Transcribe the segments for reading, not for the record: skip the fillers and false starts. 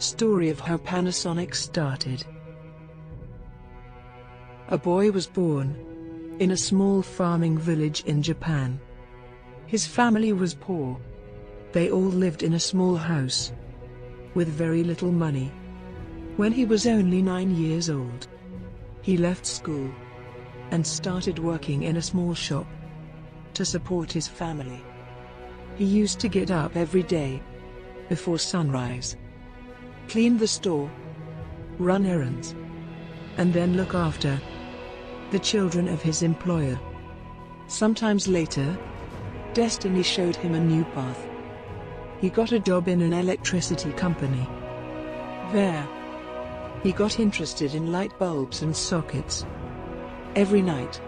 Story of how Panasonic started. A boy was born in a small farming village in Japan. His family was poor. They all lived in a small house with very little money. When he was only 9 years old, he left school and started working in a small shop to support his family. He used to get up every day before sunrise, clean the store, run errands, and then look after the children of his employer. Sometimes later, destiny showed him a new path. He got a job in an electricity company. There, he got interested in light bulbs and sockets. Every night,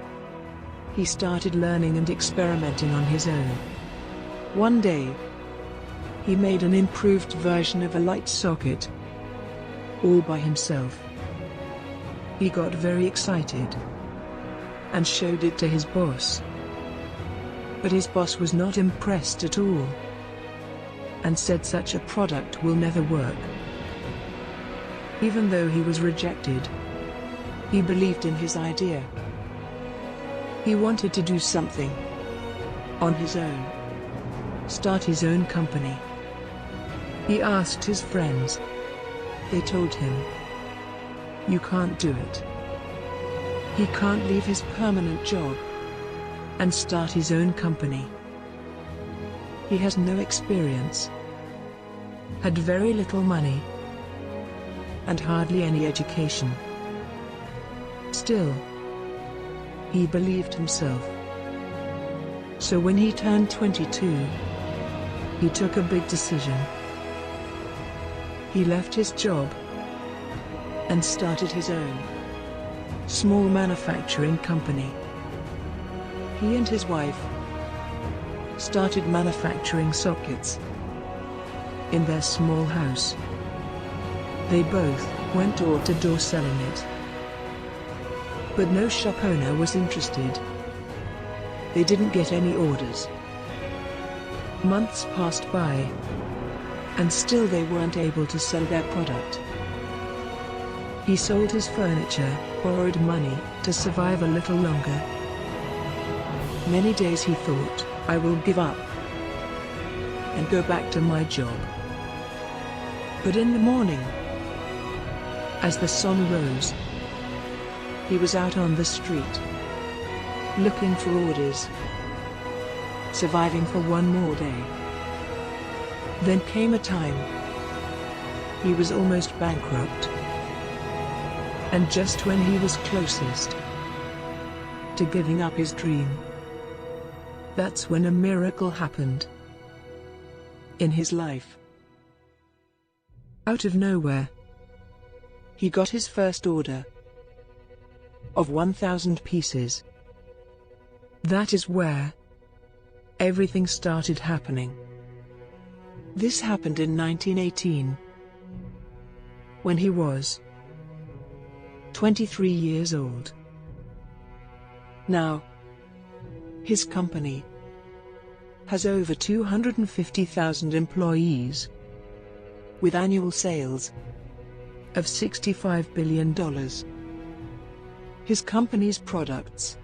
he started learning and experimenting on his own. One day, he made an improved version of a light socket, all by himself. He got very excited and showed it to his boss. But his boss was not impressed at all and said such a product will never work. Even though he was rejected, he believed in his idea. He wanted to do something on his own, start his own company. He asked his friends. They told him, "You can't do it. He can't leave his permanent job and start his own company. He has no experience, had very little money, and hardly any education." Still, he believed himself. So when he turned 22, he took a big decision. He left his job and started his own small manufacturing company. He and his wife started manufacturing sockets in their small house. They both went door to door selling it. But no shop owner was interested. They didn't get any orders. Months passed by, and still they weren't able to sell their product. He sold his furniture, borrowed money to survive a little longer. Many days he thought, "I will give up and go back to my job." But in the morning, as the sun rose, he was out on the street, looking for orders, surviving for one more day. Then came a time he was almost bankrupt. And just when he was closest to giving up his dream, that's when a miracle happened in his life. Out of nowhere, he got his first order of 1,000 pieces. That is where everything started happening. This happened in 1918, when he was 23 years old. Now, his company has over 250,000 employees, with annual sales of $65 billion. His company's products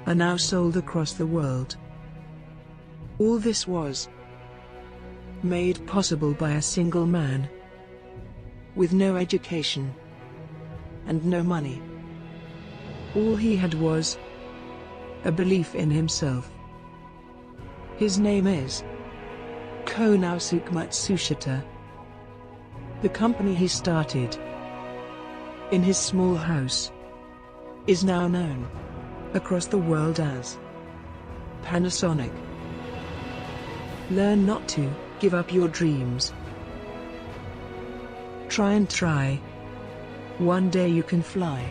are now sold across the world. All this was made possible by a single man with no education and no money. All he had was a belief in himself. His name is Kanousuke Matsushita. The company he started in his small house is now known across the world as Panasonic. Learn not to give up your dreams. Try and try. One day you can fly.